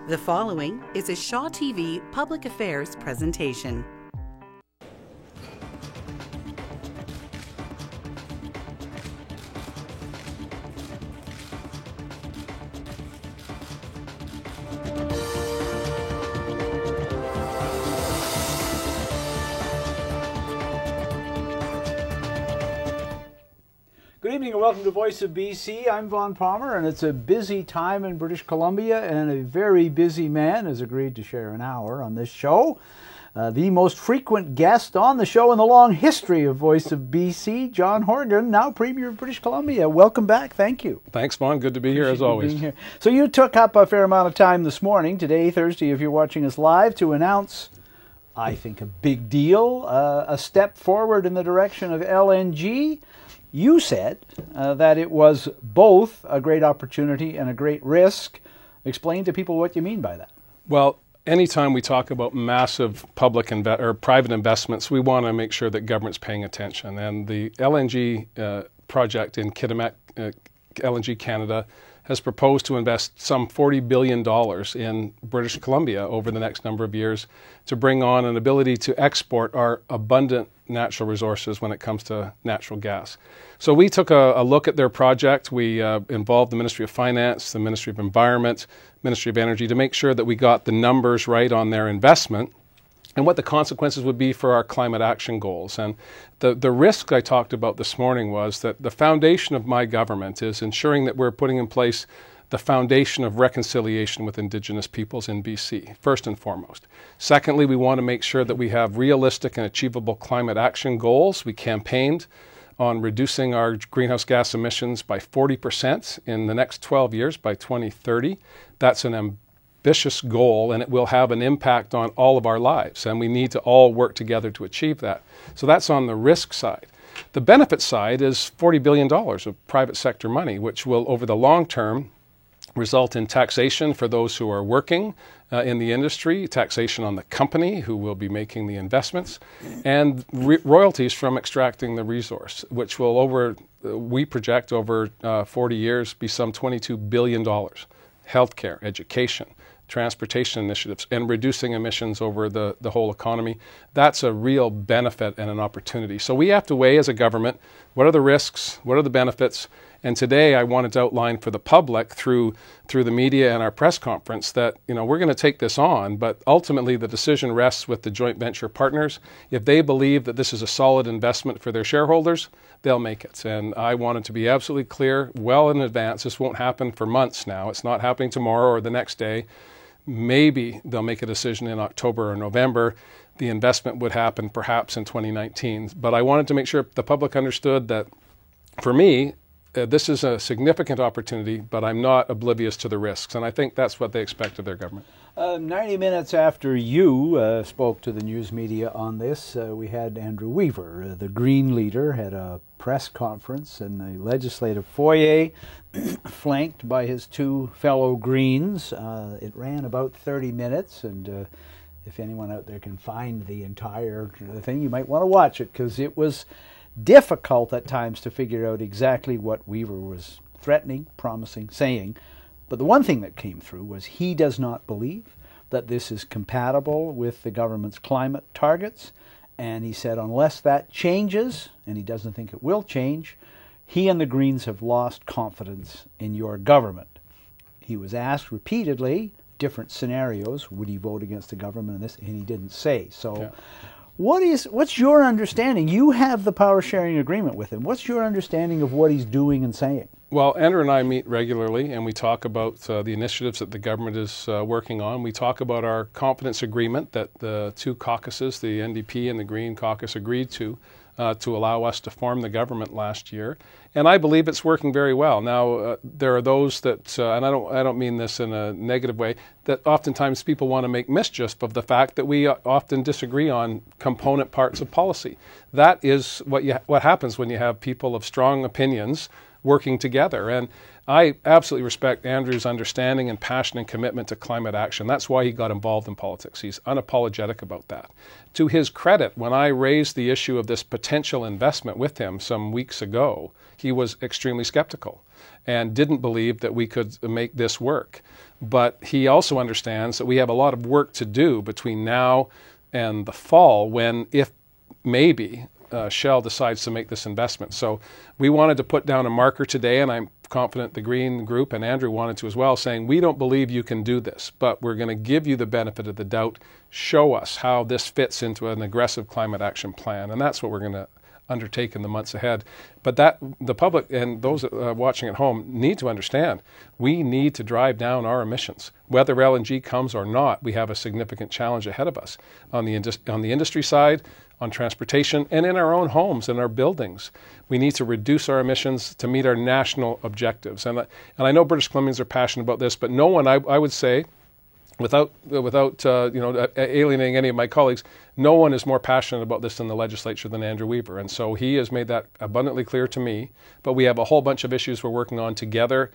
The following is a Shaw TV Public Affairs presentation. Good evening and welcome to Voice of BC. I'm Vaughn Palmer, and it's a busy time in British Columbia, and a very busy man has agreed to share an hour on this show. The most frequent guest on the show in the long history of Voice of BC, John Horgan, now Premier of British Columbia. Welcome back. Thank you. Thanks, Vaughn. Good to be here as always. Here. So you took up a fair amount of time this morning, today, Thursday, if you're watching us live, to announce, I think, a big deal, a step forward in the direction of LNG. You said that it was both a great opportunity and a great risk. Explain to people what you mean by that. Well, anytime we talk about massive public or private investments, we want to make sure that government's paying attention. And the LNG project in Kitimat, LNG Canada, has proposed to invest some $40 billion in British Columbia over the next number of years to bring on an ability to export our abundant natural resources when it comes to natural gas. So we took a look at their project. We involved the Ministry of Finance, the Ministry of Environment, Ministry of Energy to make sure that we got the numbers right on their investment and what the consequences would be for our climate action goals. And the risk I talked about this morning was that the foundation of my government is ensuring that we're putting in place the foundation of reconciliation with Indigenous peoples in BC, first and foremost. Secondly, we want to make sure that we have realistic and achievable climate action goals. We campaigned on reducing our greenhouse gas emissions by 40% in the next 12 years by 2030. That's an ambitious goal, and it will have an impact on all of our lives, and we need to all work together to achieve that. So that's on the risk side. The benefit side is $40 billion of private sector money, which will, over the long term, result in taxation for those who are working in the industry, taxation on the company who will be making the investments, and royalties from extracting the resource, which will, we project over 40 years, be some $22 billion. Healthcare, education, transportation initiatives, and reducing emissions over the whole economy. That's a real benefit and an opportunity. So we have to weigh as a government, what are the risks, what are the benefits? And today I wanted to outline for the public through the media and our press conference that, we're going to take this on, but ultimately the decision rests with the joint venture partners. If they believe that this is a solid investment for their shareholders, they'll make it. And I wanted to be absolutely clear well in advance. This won't happen for months now. It's not happening tomorrow or the next day. Maybe they'll make a decision in October or November. The investment would happen perhaps in 2019. But I wanted to make sure the public understood that for me, this is a significant opportunity, but I'm not oblivious to the risks, and I think that's what they expect of their government. 90 minutes after you spoke to the news media on this, we had Andrew Weaver, the Green leader, had a press conference in the legislative foyer, flanked by his two fellow Greens. It ran about 30 minutes, and if anyone out there can find the entire thing, you might want to watch it, because it was difficult at times to figure out exactly what Weaver was threatening, promising, saying. But the one thing that came through was he does not believe that this is compatible with the government's climate targets. And he said unless that changes, and he doesn't think it will change, he and the Greens have lost confidence in your government. He was asked repeatedly, different scenarios, would he vote against the government in this? And he didn't say. So. Yeah. What's your understanding? You have the power sharing agreement with him. What's your understanding of what he's doing and saying? Well, Andrew and I meet regularly, and we talk about the initiatives that the government is working on. We talk about our confidence agreement that the two caucuses, the NDP and the Green caucus, agreed to allow us to form the government last year. And I believe it's working very well. Now, there are those that, and I don't mean this in a negative way, that oftentimes people want to make mischief of the fact that we often disagree on component parts of policy. That is what happens when you have people of strong opinions working together. And I absolutely respect Andrew's understanding and passion and commitment to climate action. That's why he got involved in politics. He's unapologetic about that. To his credit, when I raised the issue of this potential investment with him some weeks ago, he was extremely skeptical and didn't believe that we could make this work. But he also understands that we have a lot of work to do between now and the fall when, if maybe, Shell decides to make this investment. So we wanted to put down a marker today, and I'm confident the Green Group and Andrew wanted to as well, saying we don't believe you can do this, but we're going to give you the benefit of the doubt, show us how this fits into an aggressive climate action plan, and that's what we're going to undertake in the months ahead. But that the public and those watching at home need to understand, we need to drive down our emissions. Whether LNG comes or not, we have a significant challenge ahead of us on the industry side, on transportation, and in our own homes and our buildings. We need to reduce our emissions to meet our national objectives. And I know British Columbians are passionate about this, but no one, I would say, without alienating any of my colleagues, no one is more passionate about this in the legislature than Andrew Weaver. And so he has made that abundantly clear to me. But we have a whole bunch of issues we're working on together,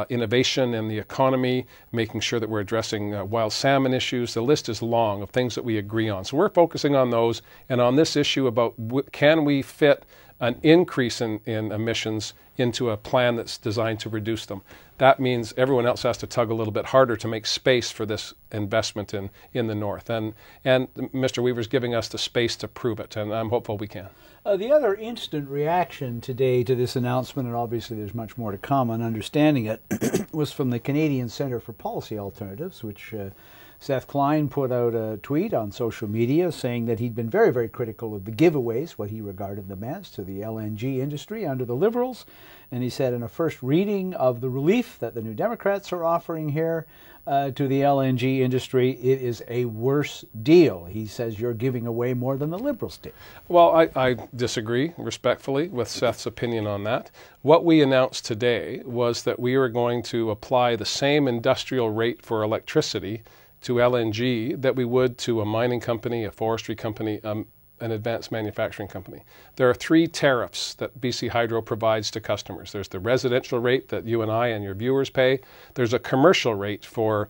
innovation in the economy, making sure that we're addressing wild salmon issues. The list is long of things that we agree on. So we're focusing on those. And on this issue about can we fit an increase in emissions into a plan that's designed to reduce them. That means everyone else has to tug a little bit harder to make space for this investment in the north. And Mr. Weaver's giving us the space to prove it, and I'm hopeful we can. The other instant reaction today to this announcement, and obviously there's much more to come on understanding it, was from the Canadian Centre for Policy Alternatives, which Seth Klein put out a tweet on social media saying that he'd been very, very critical of the giveaways, what he regarded them as, to the LNG industry under the Liberals. And he said in a first reading of the relief that the New Democrats are offering here to the LNG industry, it is a worse deal. He says you're giving away more than the Liberals did. Well, I disagree respectfully with Seth's opinion on that. What we announced today was that we are going to apply the same industrial rate for electricity to LNG that we would to a mining company, a forestry company, an advanced manufacturing company. There are 3 tariffs that BC Hydro provides to customers. There's the residential rate that you and I and your viewers pay. There's a commercial rate for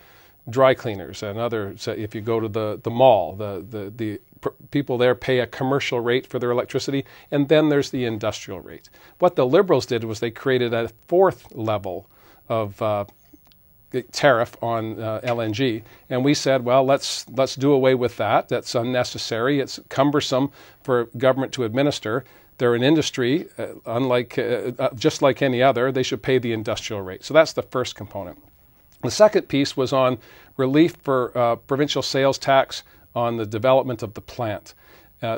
dry cleaners and others. If you go to the mall, the people there pay a commercial rate for their electricity, and then there's the industrial rate. What the Liberals did was they created a 4th level of tariff on LNG, and we said, well, let's do away with that. That's unnecessary. It's cumbersome for government to administer. They're an industry, just like any other. They should pay the industrial rate. So that's the first component. The second piece was on relief for provincial sales tax on the development of the plant.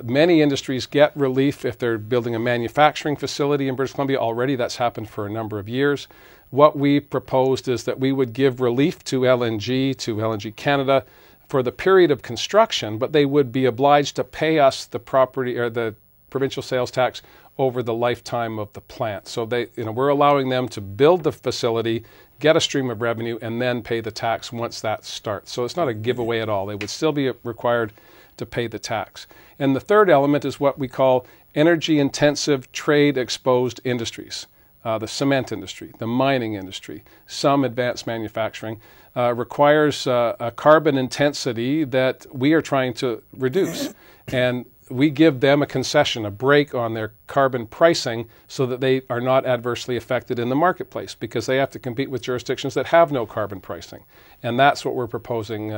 Many industries get relief if they're building a manufacturing facility in British Columbia already. That's happened for a number of years. What we proposed is that we would give relief to LNG Canada for the period of construction, but they would be obliged to pay us the property or the provincial sales tax over the lifetime of the plant. So we're allowing them to build the facility, get a stream of revenue, and then pay the tax once that starts. So it's not a giveaway at all. They would still be required to pay the tax. And the third element is what we call energy-intensive, trade-exposed industries. The cement industry, the mining industry, some advanced manufacturing, requires a carbon intensity that we are trying to reduce. And we give them a concession, a break on their carbon pricing so that they are not adversely affected in the marketplace because they have to compete with jurisdictions that have no carbon pricing. And that's what we're proposing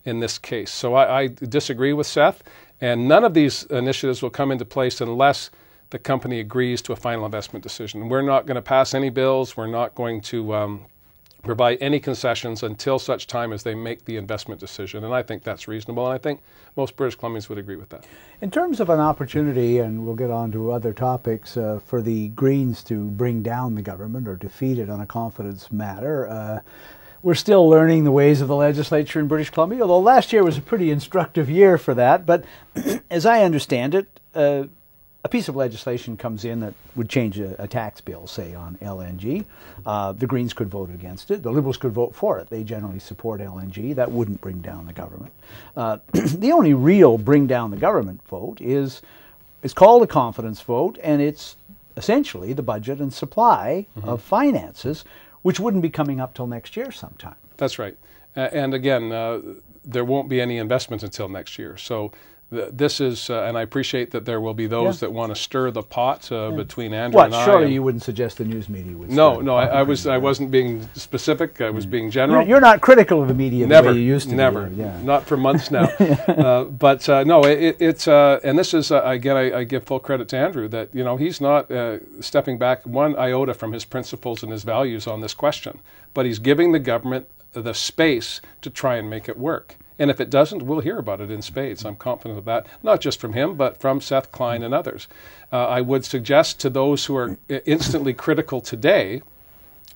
in this case. So I disagree with Seth, and none of these initiatives will come into place unless the company agrees to a final investment decision. We're not going to pass any bills. We're not going to provide any concessions until such time as they make the investment decision. And I think that's reasonable. And I think most British Columbians would agree with that. In terms of an opportunity, and we'll get on to other topics, for the Greens to bring down the government or defeat it on a confidence matter, we're still learning the ways of the legislature in British Columbia, although last year was a pretty instructive year for that. But as I understand it, a piece of legislation comes in that would change a tax bill, say, on LNG. The Greens could vote against it. The Liberals could vote for it. They generally support LNG. That wouldn't bring down the government. The only real bring down the government vote is called a confidence vote, and it's essentially the budget and supply of finances, which wouldn't be coming up till next year sometime. That's right. And again, there won't be any investment until next year. So this is, and I appreciate that there will be those that want to stir the pot between Andrew and I. Surely you wouldn't suggest the news media would. No, I wasn't being specific. I was being general. You're not critical of the media Never, the way you used to never. be. Yeah. Not for months now. But no, it's and this is again, I give full credit to Andrew that he's not stepping back one iota from his principles and his values on this question, but he's giving the government the space to try and make it work. And if it doesn't, we'll hear about it in spades. I'm confident of that, not just from him, but from Seth Klein and others. I would suggest to those who are instantly critical today,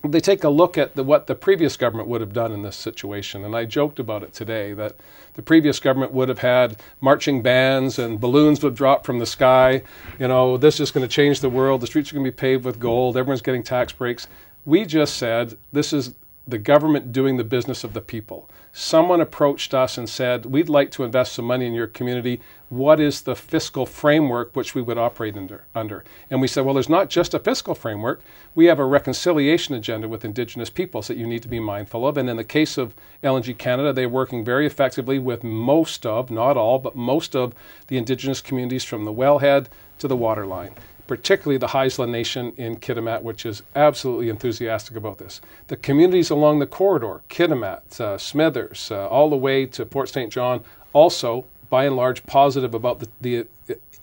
they take a look at what the previous government would have done in this situation. And I joked about it today, that the previous government would have had marching bands and balloons would drop from the sky. This is going to change the world. The streets are going to be paved with gold. Everyone's getting tax breaks. We just said, this is the government doing the business of the people. Someone approached us and said, we'd like to invest some money in your community. What is the fiscal framework which we would operate under? And we said, well, there's not just a fiscal framework. We have a reconciliation agenda with Indigenous peoples that you need to be mindful of. And in the case of LNG Canada, they're working very effectively with most of, not all, but most of the Indigenous communities from the wellhead to the waterline, particularly the Haisla Nation in Kitimat, which is absolutely enthusiastic about this. The communities along the corridor, Kitimat, Smithers, all the way to Port St. John, also, by and large, positive about the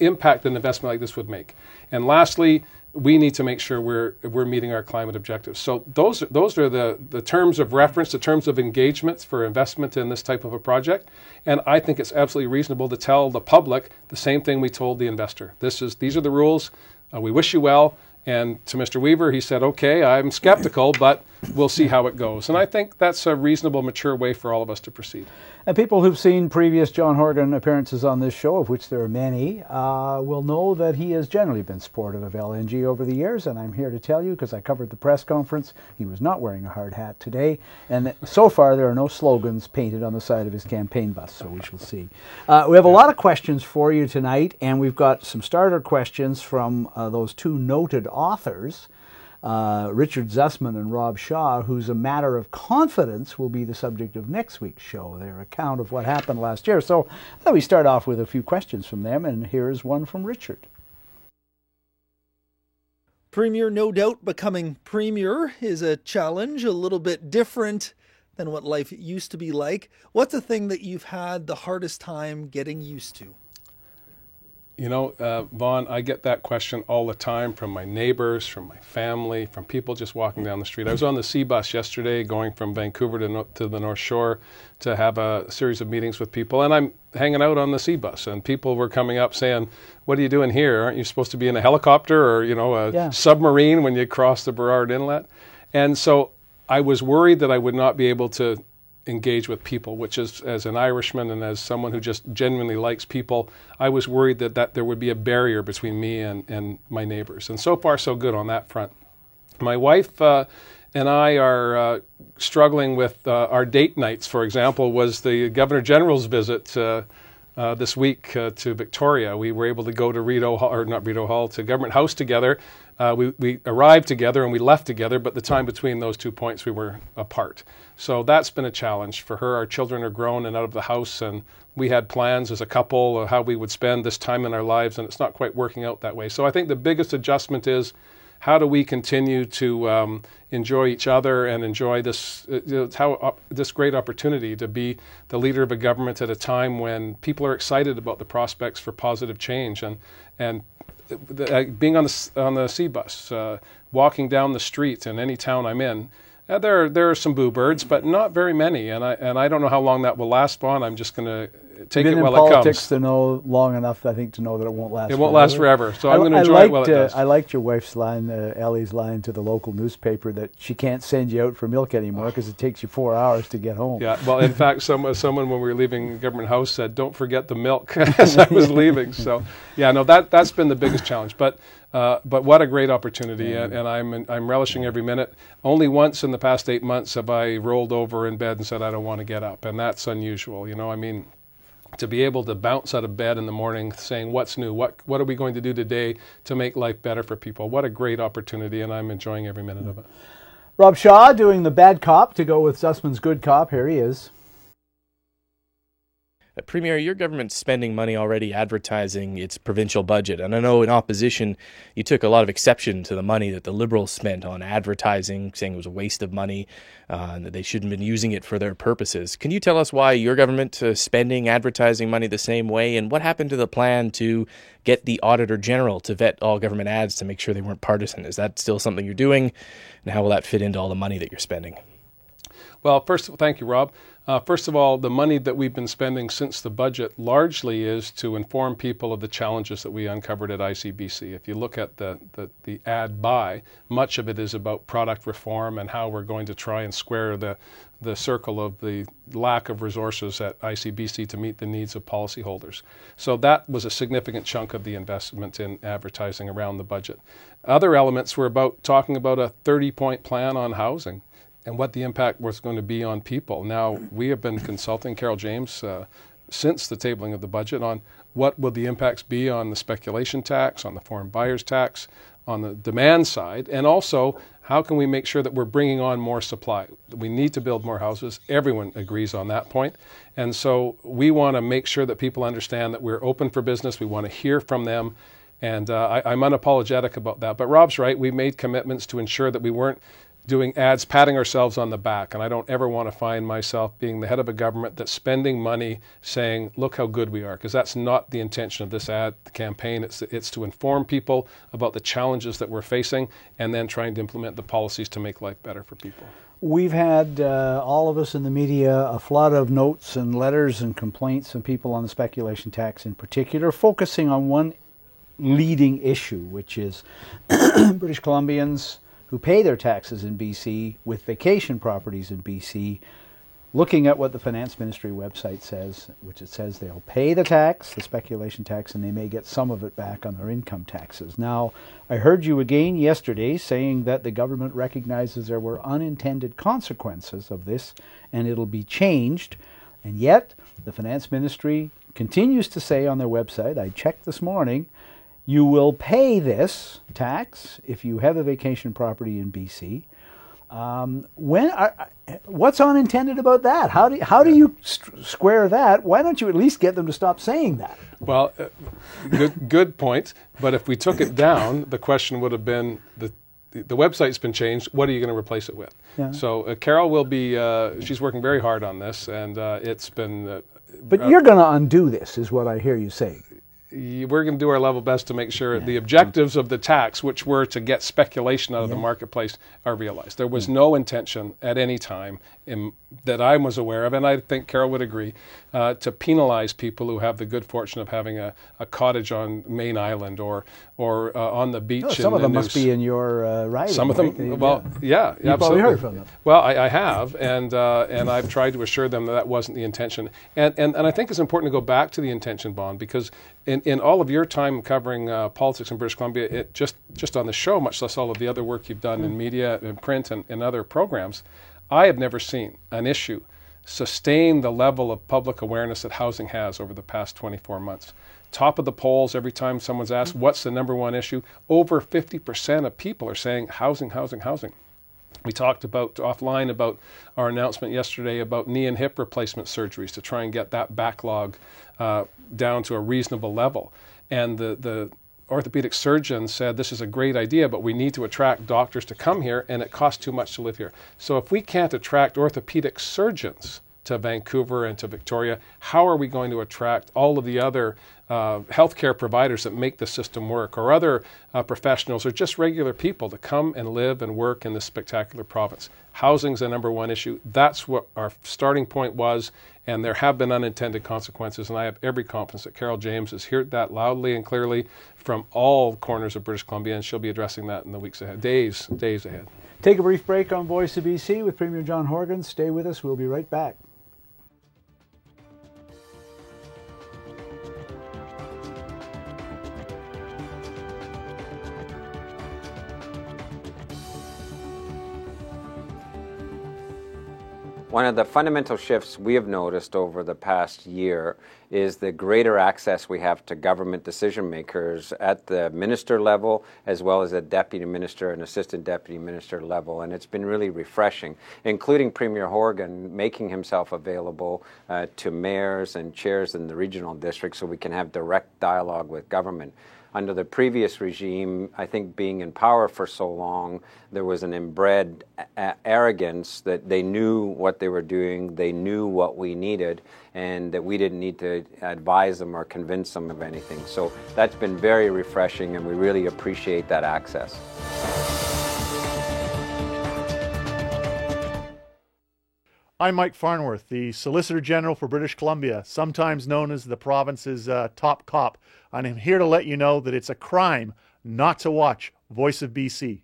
impact an investment like this would make. And lastly, we need to make sure we're meeting our climate objectives. So those are the terms of reference, the terms of engagements for investment in this type of a project. And I think it's absolutely reasonable to tell the public the same thing we told the investor. These are the rules. We wish you well. And to Mr. Weaver, he said, okay, I'm skeptical, but we'll see how it goes. And I think that's a reasonable, mature way for all of us to proceed. And people who've seen previous John Horgan appearances on this show, of which there are many, will know that he has generally been supportive of LNG over the years. And I'm here to tell you, because I covered the press conference, he was not wearing a hard hat today. And so far, there are no slogans painted on the side of his campaign bus, so we shall see. We have a lot of questions for you tonight, and we've got some starter questions from those two noted authors, Richard Zussman and Rob Shaw, whose A Matter of Confidence will be the subject of next week's show, their account of what happened last year. So I thought we start off with a few questions from them, and here's one from Richard. Premier, no doubt becoming Premier is a challenge, a little bit different than what life used to be like. What's the thing that you've had the hardest time getting used to? Vaughn, I get that question all the time from my neighbors, from my family, from people just walking down the street. I was on the sea bus yesterday going from Vancouver to the North Shore to have a series of meetings with people, and I'm hanging out on the sea bus, and people were coming up saying, what are you doing here? Aren't you supposed to be in a helicopter or, a submarine when you cross the Burrard Inlet? And so I was worried that I would not be able to engage with people, which is, as an Irishman and as someone who just genuinely likes people, I was worried that there would be a barrier between me and my neighbors. And so far, so good on that front. My wife and I are struggling with our date nights. For example, was the Governor General's visit this week to Victoria. We were able to go to to Government House together. We arrived together and we left together, but the time between those 2 points we were apart. So that's been a challenge for her. Our children are grown and out of the house, and we had plans as a couple of how we would spend this time in our lives, and it's not quite working out that way. So I think the biggest adjustment is, how do we continue to enjoy each other and enjoy this this great opportunity to be the leader of a government at a time when people are excited about the prospects for positive change, and being on the sea bus, walking down the street in any town I'm in. There are some boo birds, but not very many, and I don't know how long that will last, Vaughn. I'm just going to take it while it comes. Been in politics to know long enough, I think, to know that it won't last. It won't last forever. So I'm going to enjoy it while it does. I liked your wife's line, Ellie's line to the local newspaper, that she can't send you out for milk anymore because it takes you 4 hours to get home. Yeah. Well, in fact, someone when we were leaving Government House said, "Don't forget the milk," as I was leaving. So, yeah, no, that's been the biggest challenge. But what a great opportunity, and I'm relishing every minute. Only once in the past 8 months have I rolled over in bed and said I don't want to get up, and that's unusual. to be able to bounce out of bed in the morning saying, what's new? What are we going to do today to make life better for people? What a great opportunity, and I'm enjoying every minute of it. Rob Shaw doing the bad cop to go with Sussman's good cop. Here he is. Premier, your government's spending money already advertising its provincial budget. And I know in opposition, you took a lot of exception to the money that the Liberals spent on advertising, saying it was a waste of money, and that they shouldn't have been using it for their purposes. Can you tell us why your government is spending advertising money the same way? And what happened to the plan to get the Auditor General to vet all government ads to make sure they weren't partisan? Is that still something you're doing? And how will that fit into all the money that you're spending? Well, first, thank you, Rob. First of all, the money that we've been spending since the budget largely is to inform people of the challenges that we uncovered at ICBC. If you look at the ad buy, much of it is about product reform and how we're going to try and square the circle of the lack of resources at ICBC to meet the needs of policyholders. So that was a significant chunk of the investment in advertising around the budget. Other elements were about talking about a 30-point plan on housing and what the impact was going to be on people. Now, we have been consulting Carol James since the tabling of the budget on what will the impacts be on the speculation tax, on the foreign buyers tax, on the demand side, and also how can we make sure that we're bringing on more supply. We need to build more houses. Everyone agrees on that point. And so we want to make sure that people understand that we're open for business. We want to hear from them. And I'm unapologetic about that. But Rob's right. We made commitments to ensure that we weren't doing ads, patting ourselves on the back. And I don't ever want to find myself being the head of a government that's spending money saying, look how good we are, because that's not the intention of this ad campaign. It's to inform people about the challenges that we're facing and then trying to implement the policies to make life better for people. We've had, all of us in the media, a flood of notes and letters and complaints from people on the speculation tax in particular, focusing on one leading issue, which is British Columbians who pay their taxes in BC with vacation properties in BC, looking at what the Finance Ministry website says, which it says they'll pay the tax, the speculation tax, and they may get some of it back on their income taxes. Now, I heard you again yesterday saying that the government recognizes there were unintended consequences of this and it'll be changed, and yet the Finance Ministry continues to say on their website, I checked this morning, you will pay this tax if you have a vacation property in BC. What's unintended about that? How do you square that? Why don't you at least get them to stop saying that? Well, good point. But if we took it down, the question would have been the website's been changed. What are you going to replace it with? Yeah. So Carol will be. She's working very hard on this, and it's been. But you're going to undo this, is what I hear you saying. We're going to do our level best to make sure the objectives of the tax, which were to get speculation out of the marketplace, are realized. There was no intention at any time that I was aware of, and I think Carol would agree, to penalize people who have the good fortune of having a cottage on Main Island or on the beach. Some of them must be in your riding. Some of them, yeah, you absolutely. Probably heard from them. Well, I have, and I've tried to assure them that wasn't the intention. And I think it's important to go back to the intention bond, because in all of your time covering politics in British Columbia, just on the show, much less all of the other work you've done in media and print and other programs, I have never seen an issue sustain the level of public awareness that housing has over the past 24 months. Top of the polls, every time someone's asked what's the number one issue, over 50% of people are saying housing, housing, housing. We talked about offline about our announcement yesterday about knee and hip replacement surgeries to try and get that backlog down to a reasonable level. And the orthopedic surgeon said this is a great idea, but we need to attract doctors to come here, and it costs too much to live here. So if we can't attract orthopedic surgeons to Vancouver and to Victoria, how are we going to attract all of the other healthcare providers that make the system work, or other professionals, or just regular people to come and live and work in this spectacular province? Housing's the number one issue. That's what our starting point was, and there have been unintended consequences, and I have every confidence that Carol James has heard that loudly and clearly from all corners of British Columbia, and she'll be addressing that in the weeks ahead, days ahead. Take a brief break on Voice of BC with Premier John Horgan. Stay with us. We'll be right back. One of the fundamental shifts we have noticed over the past year is the greater access we have to government decision makers at the minister level, as well as at deputy minister and assistant deputy minister level. And it's been really refreshing, including Premier Horgan making himself available to mayors and chairs in the regional districts so we can have direct dialogue with government. Under the previous regime, I think being in power for so long, there was an inbred arrogance that they knew what they were doing, they knew what we needed, and that we didn't need to advise them or convince them of anything. So that's been very refreshing, and we really appreciate that access. I'm Mike Farnworth, the Solicitor General for British Columbia, sometimes known as the province's top cop. And I'm here to let you know that it's a crime not to watch Voice of BC.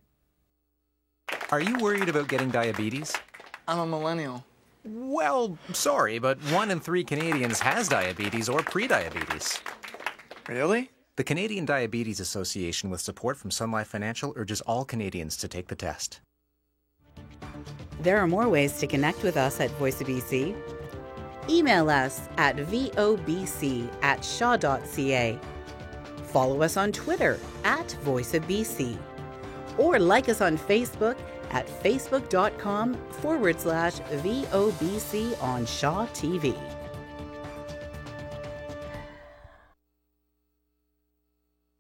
Are you worried about getting diabetes? I'm a millennial. Well, sorry, but 1 in 3 Canadians has diabetes or prediabetes. Really? The Canadian Diabetes Association, with support from Sun Life Financial, urges all Canadians to take the test. There are more ways to connect with us at Voice of BC. Email us at vobc@shaw.ca. Follow us on Twitter at Voice of BC. Or like us on Facebook at facebook.com/VOBC on Shaw TV.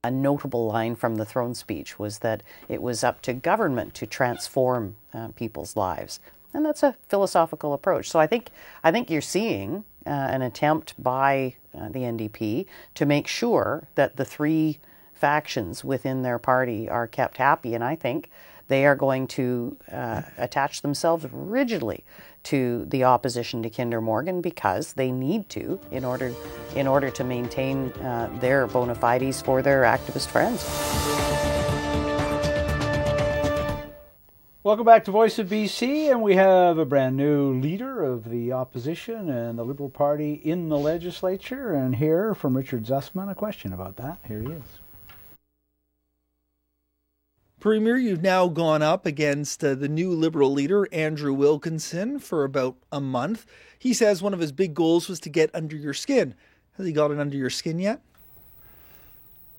A notable line from the throne speech was that it was up to government to transform people's lives. And that's a philosophical approach. So I think you're seeing an attempt by the NDP to make sure that the three factions within their party are kept happy. And I think they are going to attach themselves rigidly to the opposition to Kinder Morgan because they need to in order to maintain their bona fides for their activist friends. Welcome back to Voice of BC, and we have a brand new leader of the opposition and the Liberal Party in the legislature. And here from Richard Zussman, a question about that. Here he is. Premier, you've now gone up against the new Liberal leader, Andrew Wilkinson, for about a month. He says one of his big goals was to get under your skin. Has he gotten under your skin yet?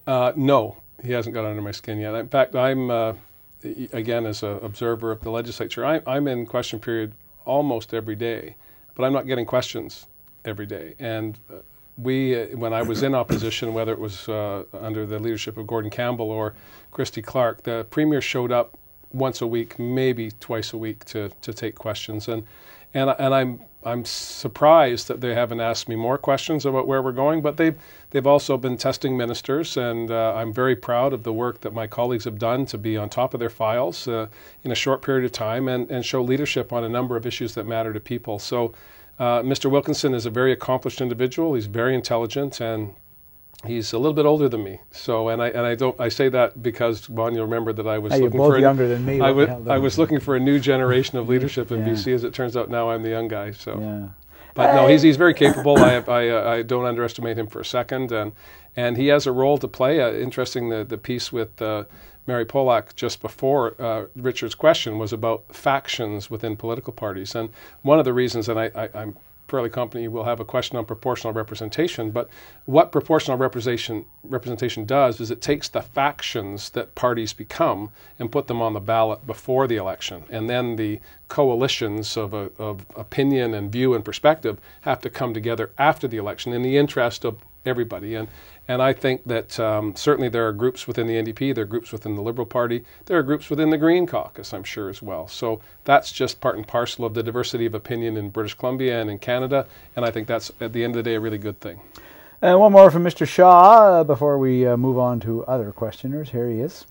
No, he hasn't got under my skin yet. In fact, I'm, again, as an observer of the legislature, I'm in question period almost every day, but I'm not getting questions every day. And when I was in opposition, whether it was under the leadership of Gordon Campbell or Christy Clark, the Premier showed up once a week, maybe twice a week, to take questions. And I'm surprised that they haven't asked me more questions about where we're going, but they've also been testing ministers, and I'm very proud of the work that my colleagues have done to be on top of their files in a short period of time and show leadership on a number of issues that matter to people. So Mr. Wilkinson is a very accomplished individual. He's very intelligent, and he's a little bit older than me. So, I say that because, Bon, you'll remember that I was looking for younger than me. I was looking for a new generation of leadership in BC. As it turns out, now I'm the young guy. So, but no, he's very capable. I don't underestimate him for a second, and he has a role to play. Interesting, the piece with Mary Polak just before Richard's question was about factions within political parties, and one of the reasons, and I'm fairly confident you will have a question on proportional representation, but what proportional representation does is it takes the factions that parties become and put them on the ballot before the election, and then the coalitions of opinion and view and perspective have to come together after the election in the interest of everybody. And I think that certainly there are groups within the NDP, there are groups within the Liberal Party, there are groups within the Green Caucus, I'm sure, as well. So that's just part and parcel of the diversity of opinion in British Columbia and in Canada, and I think that's, at the end of the day, a really good thing. And one more from Mr. Shaw before we move on to other questioners. Here he is.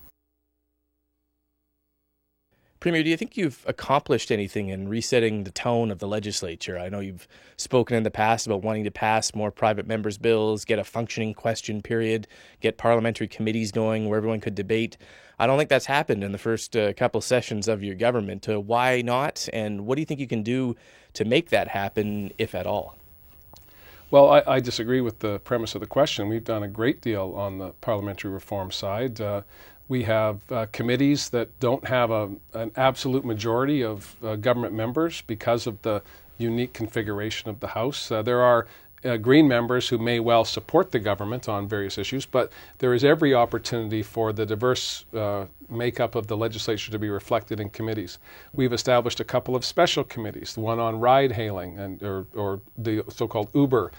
Premier, do you think you've accomplished anything in resetting the tone of the legislature? I know you've spoken in the past about wanting to pass more private members' bills, get a functioning question period, get parliamentary committees going where everyone could debate. I don't think that's happened in the first couple sessions of your government. Why not? And what do you think you can do to make that happen, if at all? Well, I disagree with the premise of the question. We've done a great deal on the parliamentary reform side. We have committees that don't have an absolute majority of government members because of the unique configuration of the House. There are Green members who may well support the government on various issues, but there is every opportunity for the diverse makeup of the legislature to be reflected in committees. We've established a couple of special committees, the one on ride hailing or the so-called Uber,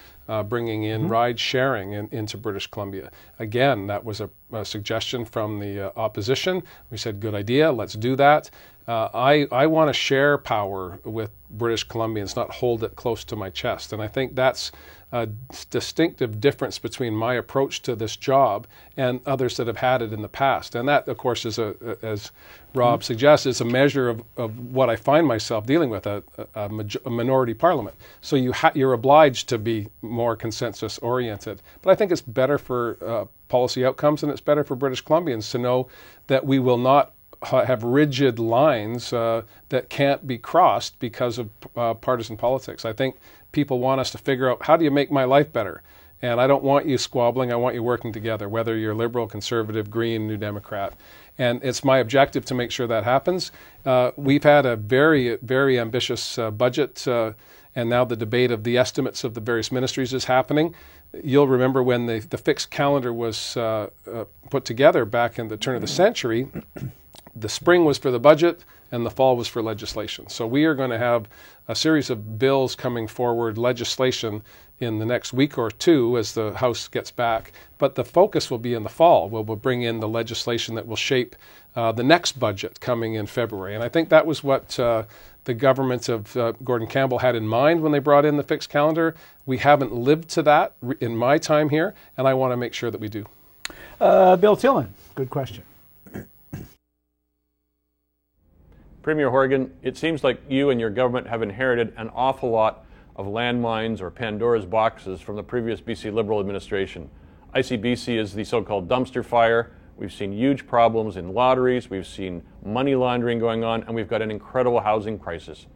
bringing in ride sharing into British Columbia. Again, that was a suggestion from the opposition. We said, good idea, let's do that. I want to share power with British Columbians, not hold it close to my chest. And I think that's a distinctive difference between my approach to this job and others that have had it in the past. And that, of course, is, as Rob suggests, is a measure of what I find myself dealing with, a minority parliament. So you're obliged to be more consensus-oriented. But I think it's better for policy outcomes, and it's better for British Columbians to know that we will not have rigid lines that can't be crossed because of partisan politics. I think people want us to figure out, how do you make my life better? And I don't want you squabbling, I want you working together, whether you're Liberal, Conservative, Green, New Democrat. And it's my objective to make sure that happens. We've had a very, very ambitious budget, and now the debate of the estimates of the various ministries is happening. You'll remember when the fixed calendar was put together back in the turn of the century, the spring was for the budget and the fall was for legislation. So we are going to have a series of bills coming forward, legislation, in the next week or two as the House gets back. But the focus will be in the fall. We'll bring in the legislation that will shape the next budget coming in February. And I think that was what the government of Gordon Campbell had in mind when they brought in the fixed calendar. We haven't lived to that in my time here, and I want to make sure that we do. Bill Tillman, good question. Premier Horgan, it seems like you and your government have inherited an awful lot of landmines or Pandora's boxes from the previous BC Liberal administration. ICBC is the so-called dumpster fire. We've seen huge problems in lotteries, we've seen money laundering going on, and we've got an incredible housing crisis.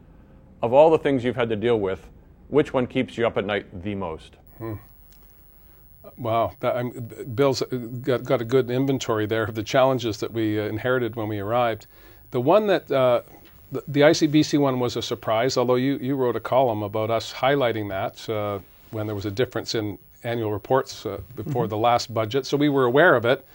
Of all the things you've had to deal with, which one keeps you up at night the most? Wow, Bill's got a good inventory there of the challenges that we inherited when we arrived. The one that, the ICBC one was a surprise, although you wrote a column about us highlighting that when there was a difference in annual reports before the last budget. So we were aware of it,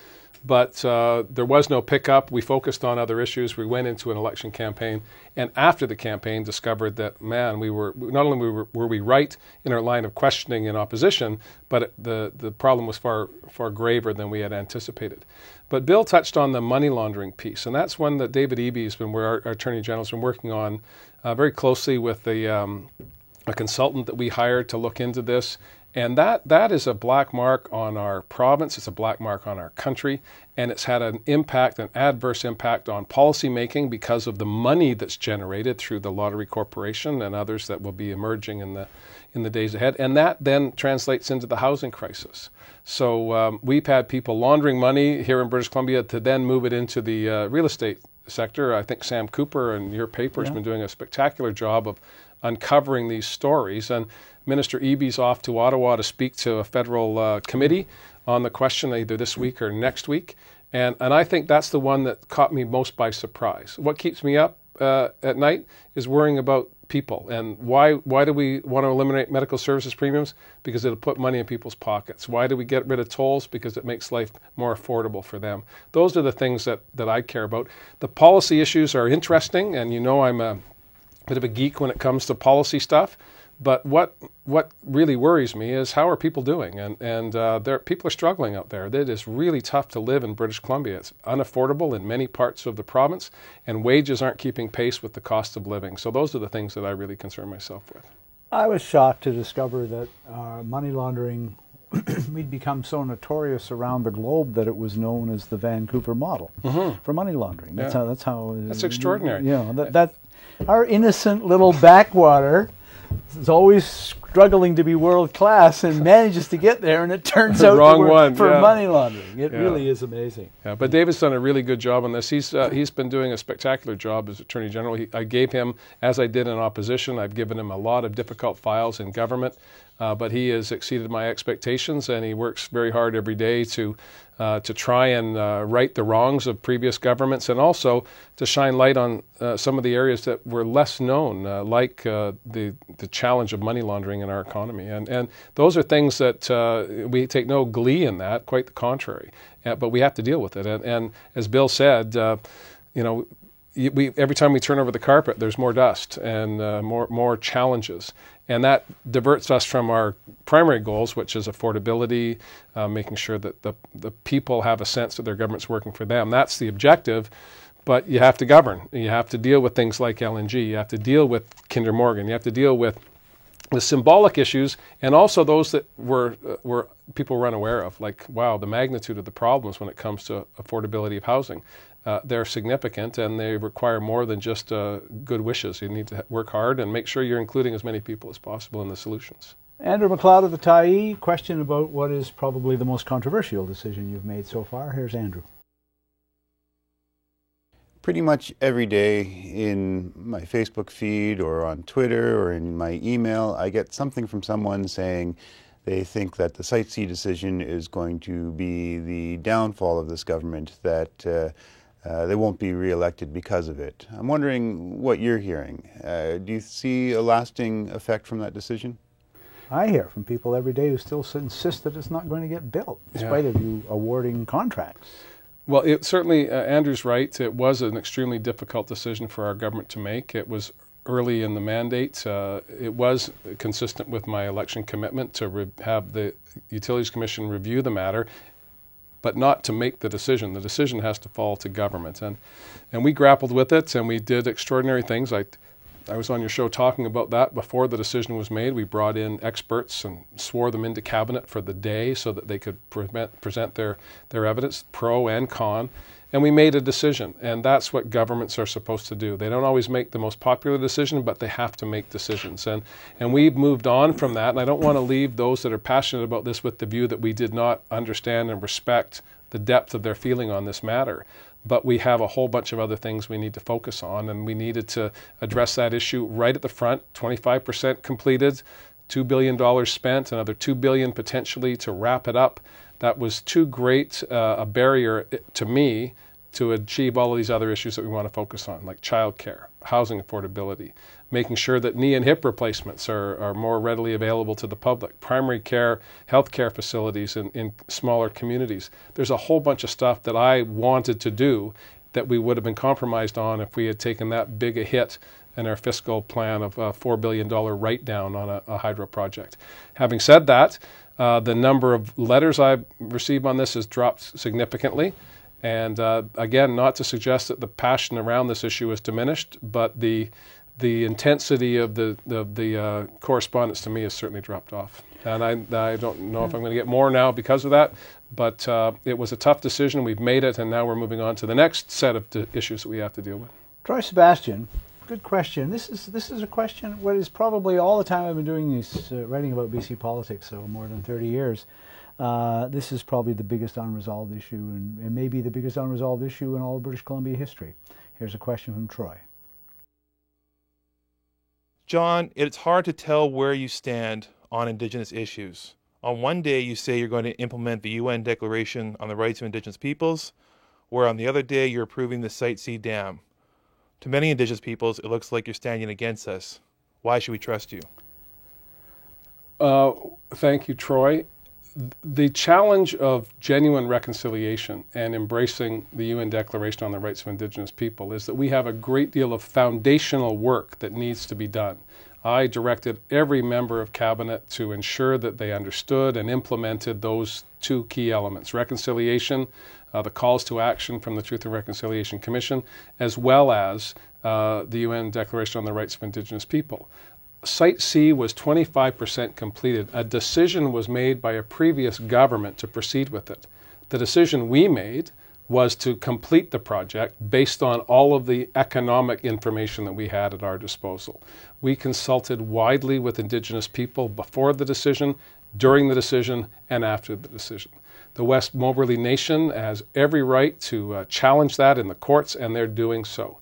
but there was no pickup. We focused on other issues. We went into an election campaign, and after the campaign discovered that, man, we were not only were we right in our line of questioning in opposition, but the problem was far graver than we had anticipated. But Bill touched on the money laundering piece, and that's one that David Eby has been, where our Attorney General has been working on very closely with a consultant that we hired to look into this. And that is a black mark on our province, it's a black mark on our country, and it's had an adverse impact on policy making because of the money that's generated through the Lottery Corporation and others that will be emerging in the days ahead. And that then translates into the housing crisis. So we've had people laundering money here in British Columbia to then move it into the real estate sector. I think Sam Cooper and your paper has been doing a spectacular job of uncovering these stories. And Minister Eby's off to Ottawa to speak to a federal committee on the question either this week or next week. And I think that's the one that caught me most by surprise. What keeps me up at night is worrying about people. And why do we want to eliminate medical services premiums? Because it'll put money in people's pockets. Why do we get rid of tolls? Because it makes life more affordable for them. Those are the things that I care about. The policy issues are interesting, and you know I'm a bit of a geek when it comes to policy stuff. But what really worries me is how are people doing? And people are struggling out there. It is really tough to live in British Columbia. It's unaffordable in many parts of the province, and wages aren't keeping pace with the cost of living. So those are the things that I really concern myself with. I was shocked to discover that money laundering, we'd become so notorious around the globe that it was known as the Vancouver model for money laundering. That's how. That's extraordinary. That our innocent little backwater is always struggling to be world class and manages to get there, and it turns out for money laundering. It really is amazing. Yeah, but David's done a really good job on this. He's been doing a spectacular job as Attorney General. I gave him, as I did in opposition, I've given him a lot of difficult files in government, but he has exceeded my expectations, and he works very hard every day to try and right the wrongs of previous governments, and also to shine light on some of the areas that were less known, like the the challenge of money laundering in our economy. And those are things that we take no glee in that, quite the contrary. But we have to deal with it. And as Bill said, every time we turn over the carpet, there's more dust and more challenges. And that diverts us from our primary goals, which is affordability, making sure that the people have a sense that their government's working for them. That's the objective, but you have to govern. You have to deal with things like LNG. You have to deal with Kinder Morgan. You have to deal with the symbolic issues and also those that were people were unaware of, like, wow, the magnitude of the problems when it comes to affordability of housing. They're significant and they require more than just good wishes. You need to work hard and make sure you're including as many people as possible in the solutions. Andrew McLeod of the Tyee, question about what is probably the most controversial decision you've made so far. Here's Andrew. Pretty much every day in my Facebook feed or on Twitter or in my email, I get something from someone saying they think that the Site C decision is going to be the downfall of this government, that they won't be re-elected because of it. I'm wondering what you're hearing. Do you see a lasting effect from that decision? I hear from people every day who still insist that it's not going to get built, in spite of you awarding contracts. Well, it certainly, Andrew's right. It was an extremely difficult decision for our government to make. It was early in the mandate. It was consistent with my election commitment to have the Utilities Commission review the matter, but not to make the decision. The decision has to fall to government. And we grappled with it, and we did extraordinary things. I was on your show talking about that before the decision was made. We brought in experts and swore them into cabinet for the day so that they could present their evidence, pro and con. And we made a decision, and that's what governments are supposed to do. They don't always make the most popular decision, but they have to make decisions. And we've moved on from that, and I don't want to leave those that are passionate about this with the view that we did not understand and respect the depth of their feeling on this matter. But we have a whole bunch of other things we need to focus on, and we needed to address that issue right at the front. 25% completed, $2 billion spent, another $2 billion potentially to wrap it up. That was too great a barrier to me to achieve all of these other issues that we want to focus on, like childcare, housing affordability, making sure that knee and hip replacements are more readily available to the public, primary care, healthcare facilities in smaller communities. There's a whole bunch of stuff that I wanted to do that we would have been compromised on if we had taken that big a hit in our fiscal plan of a $4 billion write-down on a hydro project. Having said that, the number of letters I've received on this has dropped significantly. And again, not to suggest that the passion around this issue is diminished, but the intensity of the correspondence to me has certainly dropped off. And I don't know if I'm going to get more now because of that, but it was a tough decision. We've made it, and now we're moving on to the next set of issues that we have to deal with. Troy Sebastian, good question. This is a question, what is probably all the time I've been doing this, writing about BC politics, so more than 30 years. This is probably the biggest unresolved issue, and maybe the biggest unresolved issue in all of British Columbia history. Here's a question from Troy. John, it's hard to tell where you stand on Indigenous issues. On one day, you say you're going to implement the UN Declaration on the Rights of Indigenous Peoples, where on the other day, you're approving the Site C dam. To many Indigenous peoples, it looks like you're standing against us. Why should we trust you? Thank you, Troy. The challenge of genuine reconciliation and embracing the UN Declaration on the Rights of Indigenous People is that we have a great deal of foundational work that needs to be done. I directed every member of Cabinet to ensure that they understood and implemented those two key elements: reconciliation, the calls to action from the Truth and Reconciliation Commission, as well as the UN Declaration on the Rights of Indigenous People. Site C was 25% completed. A decision was made by a previous government to proceed with it. The decision we made was to complete the project based on all of the economic information that we had at our disposal. We consulted widely with Indigenous people before the decision, during the decision, and after the decision. The West Moberly Nation has every right to challenge that in the courts, and they're doing so.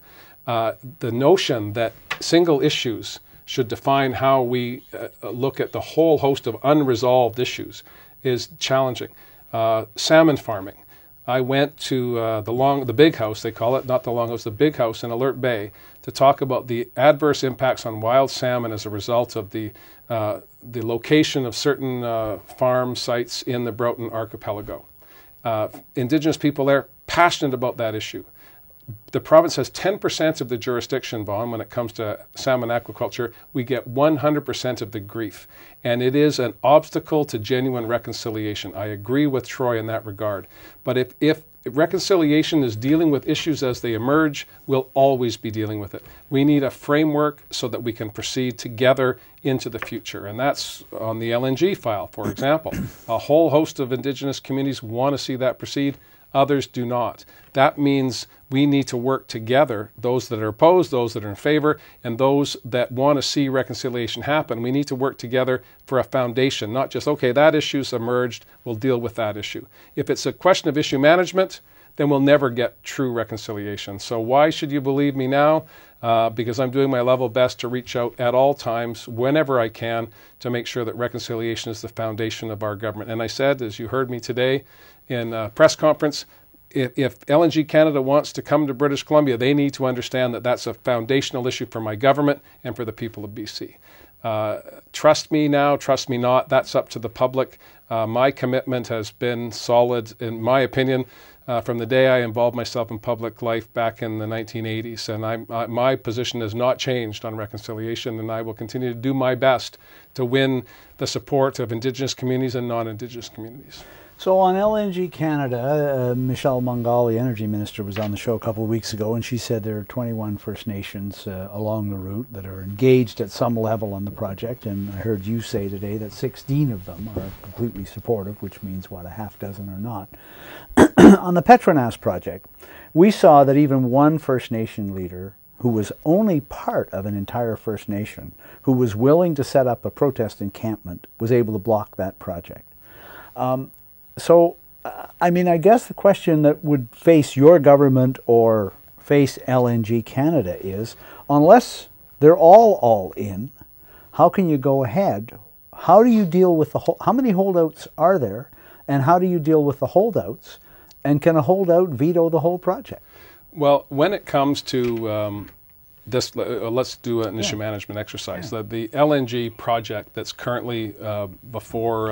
The notion that single issues should define how we look at the whole host of unresolved issues is challenging. Salmon farming. I went to the Big House, they call it, not the Longhouse, the Big House in Alert Bay, to talk about the adverse impacts on wild salmon as a result of the location of certain farm sites in the Broughton Archipelago. Indigenous people there, passionate about that issue. The province has 10% of the jurisdiction, Vaughn, when it comes to salmon aquaculture. We get 100% of the grief. And it is an obstacle to genuine reconciliation. I agree with Troy in that regard. But if reconciliation is dealing with issues as they emerge, we'll always be dealing with it. We need a framework so that we can proceed together into the future. And that's on the LNG file, for example. A whole host of Indigenous communities want to see that proceed. Others do not. That means we need to work together, those that are opposed, those that are in favor, and those that want to see reconciliation happen. We need to work together for a foundation, not just, okay, that issue's emerged, we'll deal with that issue. If it's a question of issue management, then we'll never get true reconciliation. So why should you believe me now? Because I'm doing my level best to reach out at all times, whenever I can, to make sure that reconciliation is the foundation of our government. And I said, as you heard me today in a press conference, if LNG Canada wants to come to British Columbia, they need to understand that that's a foundational issue for my government and for the people of BC. Trust me now, trust me not, that's up to the public. My commitment has been solid, in my opinion, from the day I involved myself in public life back in the 1980s. And my position has not changed on reconciliation, and I will continue to do my best to win the support of Indigenous communities and non-Indigenous communities. So on LNG Canada, Michelle Mungal, the Energy Minister, was on the show a couple of weeks ago, and she said there are 21 First Nations along the route that are engaged at some level on the project, and I heard you say today that 16 of them are completely supportive, which means, what, a half dozen are not. On the Petronas project, we saw that even one First Nation leader who was only part of an entire First Nation, who was willing to set up a protest encampment, was able to block that project. So, I mean, I guess the question that would face your government or face LNG Canada is, unless they're all in, how can you go ahead? How do you deal with how many holdouts are there, and how do you deal with the holdouts? And can a holdout veto the whole project? Well, when it comes to this, let's do an issue management exercise. The LNG project that's currently before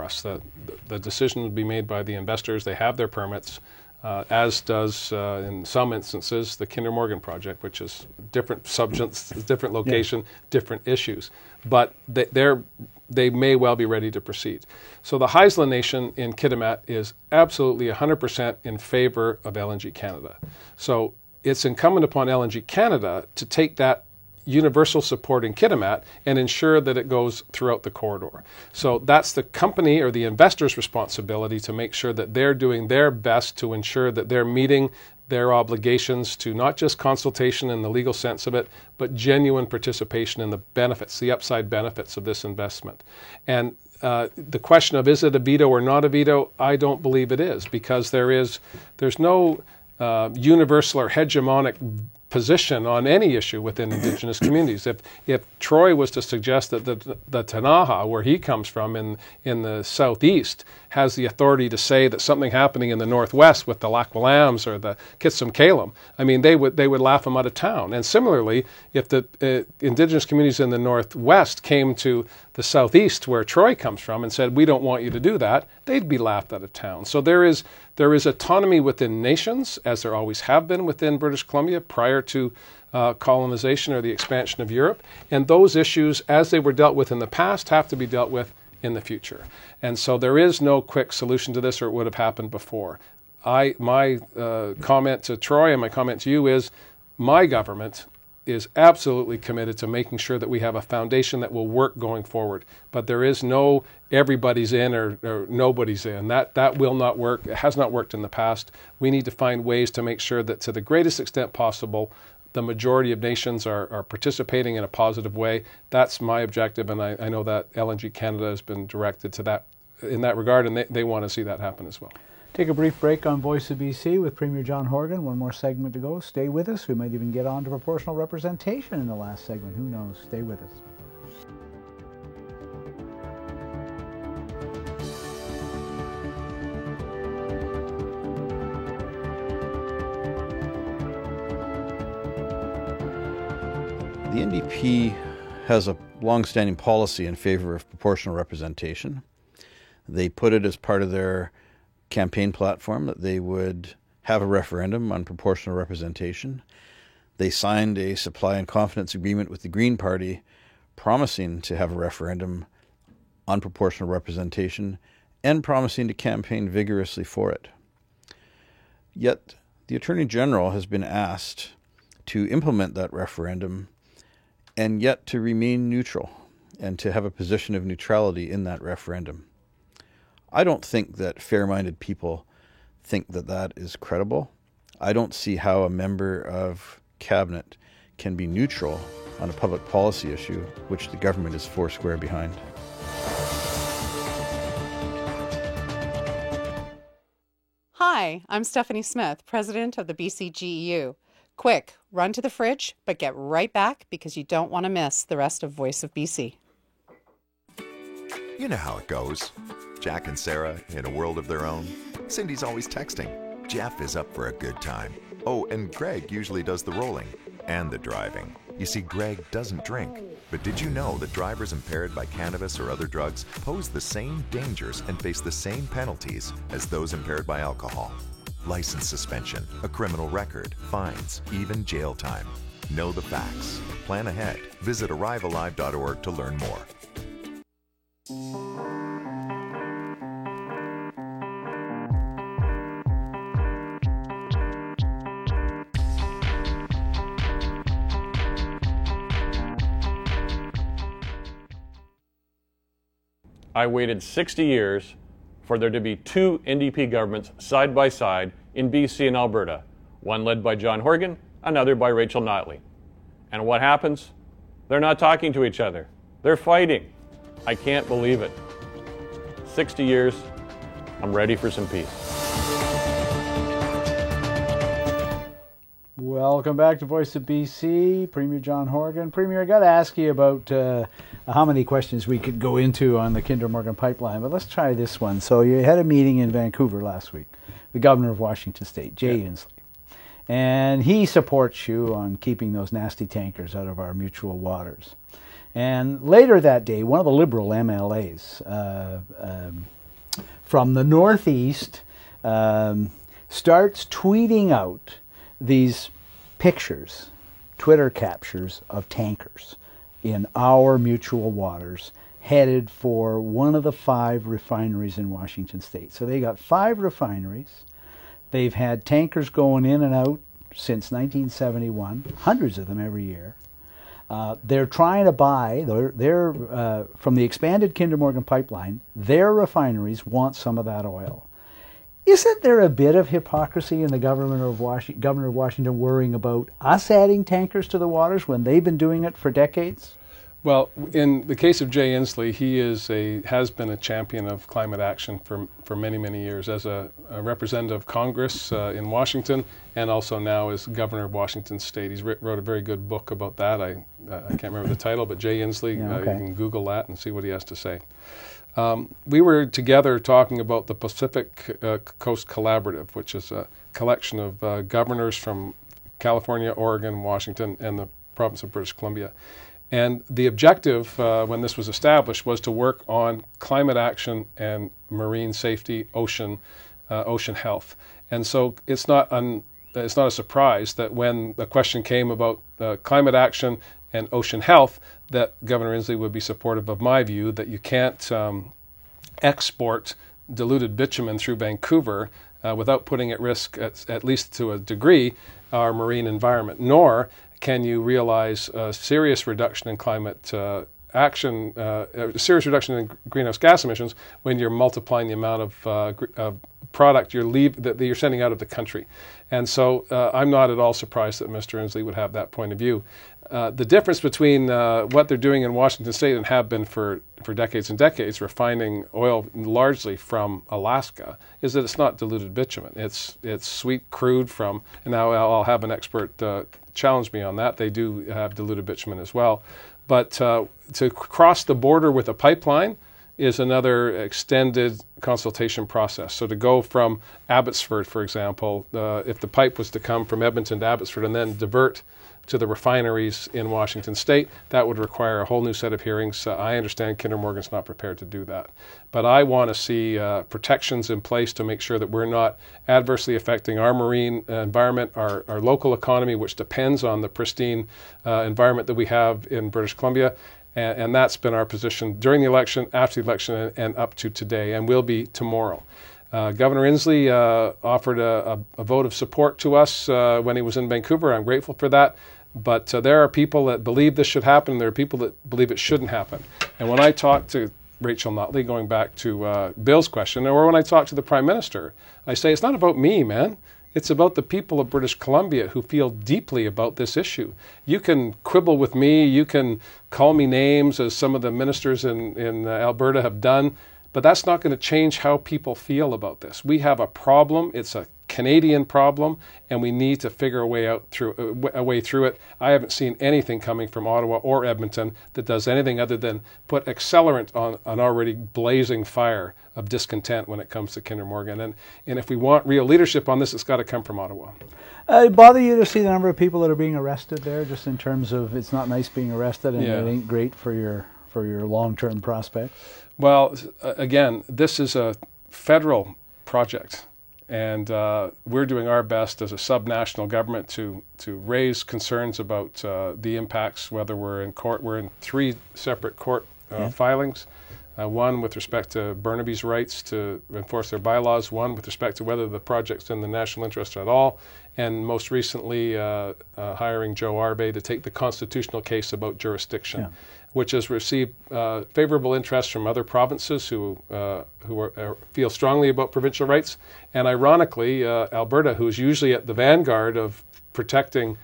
us, the decision will be made by the investors. They have their permits, as does, in some instances, the Kinder Morgan project, which is different substance, different location, different issues. But they may well be ready to proceed. So the Haisla Nation in Kitimat is absolutely 100% in favor of LNG Canada. So it's incumbent upon LNG Canada to take that universal support in Kitimat and ensure that it goes throughout the corridor. So that's the company or the investor's responsibility to make sure that they're doing their best to ensure that they're meeting their obligations to not just consultation in the legal sense of it, but genuine participation in the benefits, the upside benefits of this investment. And the question of is it a veto or not a veto, I don't believe it is, because there's no universal or hegemonic position on any issue within Indigenous communities. If Troy was to suggest that the Ktunaxa, where he comes from in the southeast, has the authority to say that something happening in the northwest with the Lakwalams or the Kitsum-Kalem, I mean, they would laugh him out of town. And similarly, if the Indigenous communities in the northwest came to the southeast, where Troy comes from, and said, we don't want you to do that, they'd be laughed out of town. So there is autonomy within nations, as there always have been within British Columbia prior to colonization or the expansion of Europe. And those issues, as they were dealt with in the past, have to be dealt with in the future. And so there is no quick solution to this, or it would have happened before. My comment to Troy and my comment to you is, my government is absolutely committed to making sure that we have a foundation that will work going forward. But there is no everybody's in or nobody's in. That will not work. It has not worked in the past. We need to find ways to make sure that to the greatest extent possible, the majority of nations are participating in a positive way. That's my objective, and I know that LNG Canada has been directed to that in that regard, and they want to see that happen as well. Take a brief break on Voice of BC with Premier John Horgan. One more segment to go. Stay with us. We might even get on to proportional representation in the last segment. Who knows? Stay with us. The NDP has a long-standing policy in favor of proportional representation. They put it as part of their campaign platform that they would have a referendum on proportional representation. They signed a supply and confidence agreement with the Green Party promising to have a referendum on proportional representation and promising to campaign vigorously for it. Yet the Attorney General has been asked to implement that referendum and yet to remain neutral and to have a position of neutrality in that referendum. I don't think that fair-minded people think that that is credible. I don't see how a member of Cabinet can be neutral on a public policy issue which the government is foursquare behind. Hi, I'm Stephanie Smith, president of the BCGEU. Quick, run to the fridge, but get right back because you don't want to miss the rest of Voice of BC. You know how it goes. Jack and Sarah in a world of their own. Cindy's always texting. Jeff is up for a good time. Oh, and Greg usually does the rolling and the driving. You see, Greg doesn't drink. But did you know that drivers impaired by cannabis or other drugs pose the same dangers and face the same penalties as those impaired by alcohol? License suspension, a criminal record, fines, even jail time. Know the facts. Plan ahead. Visit arrivealive.org to learn more. I waited 60 years for there to be two NDP governments side by side in BC and Alberta, one led by John Horgan, another by Rachel Notley. And what happens? They're not talking to each other. They're fighting. I can't believe it. 60 years, I'm ready for some peace. Welcome back to Voice of BC, Premier John Horgan. Premier, I got to ask you about how many questions we could go into on the Kinder Morgan pipeline, but let's try this one. So you had a meeting in Vancouver last week, the Governor of Washington State, Jay Inslee, and he supports you on keeping those nasty tankers out of our mutual waters. And later that day, one of the Liberal MLAs from the Northeast starts tweeting out these pictures, Twitter captures of tankers in our mutual waters headed for one of the 5 refineries in Washington State. So they got 5 refineries. They've had tankers going in and out since 1971, hundreds of them every year. They're trying to buy, they're from the expanded Kinder Morgan pipeline, their refineries want some of that oil. Isn't there a bit of hypocrisy in the Governor of Washington worrying about us adding tankers to the waters when they've been doing it for decades? Well, in the case of Jay Inslee, he has been a champion of climate action for many, many years as a representative of Congress in Washington, and also now as Governor of Washington State. He's wrote a very good book about that. I can't remember the title, but Jay Inslee, you can Google that and see what he has to say. We were together talking about the Pacific Coast Collaborative, which is a collection of governors from California, Oregon, Washington, and the province of British Columbia. And the objective when this was established was to work on climate action and marine safety, ocean health. And so it's not a surprise that when the question came about climate action and ocean health, that Governor Inslee would be supportive of my view that you can't export diluted bitumen through Vancouver without putting at risk, at least to a degree, our marine environment, nor can you realize a serious reduction in climate action, a serious reduction in greenhouse gas emissions when you're multiplying the amount of product that you're sending out of the country. And so I'm not at all surprised that Mr. Inslee would have that point of view. The difference between what they're doing in Washington State and have been for decades and decades, refining oil largely from Alaska, is that it's not diluted bitumen. It's sweet crude from, and now I'll have an expert challenge me on that. They do have diluted bitumen as well. But to cross the border with a pipeline is another extended consultation process. So to go from Abbotsford, for example, if the pipe was to come from Edmonton to Abbotsford and then divert to the refineries in Washington State, that would require a whole new set of hearings. I understand Kinder Morgan's not prepared to do that. But I want to see protections in place to make sure that we're not adversely affecting our marine environment, our local economy, which depends on the pristine environment that we have in British Columbia. And that's been our position during the election, after the election, and up to today, and will be tomorrow. Governor Inslee offered a vote of support to us when he was in Vancouver. I'm grateful for that. But there are people that believe this should happen. There are people that believe it shouldn't happen. And when I talk to Rachel Notley, going back to Bill's question, or when I talk to the Prime Minister, I say, it's not about me, man. It's about the people of British Columbia who feel deeply about this issue. You can quibble with me, you can call me names, as some of the ministers in Alberta have done, but that's not going to change how people feel about this. We have a problem. It's a Canadian problem, and we need to figure a way through it. I haven't seen anything coming from Ottawa or Edmonton that does anything other than put accelerant on an already blazing fire of discontent when it comes to Kinder Morgan. And if we want real leadership on this, it's got to come from Ottawa. It bother you to see the number of people that are being arrested there, just in terms of it's not nice being arrested, and it ain't great for your long-term prospects? Well, again, this is a federal project. And we're doing our best as a subnational government to raise concerns about the impacts, whether we're in court. We're in 3 separate court filings. One with respect to Burnaby's rights to enforce their bylaws, one with respect to whether the project's in the national interest at all, and most recently hiring Joe Arbe to take the constitutional case about jurisdiction, which has received favorable interest from other provinces who feel strongly about provincial rights. And ironically, Alberta, who's usually at the vanguard of protecting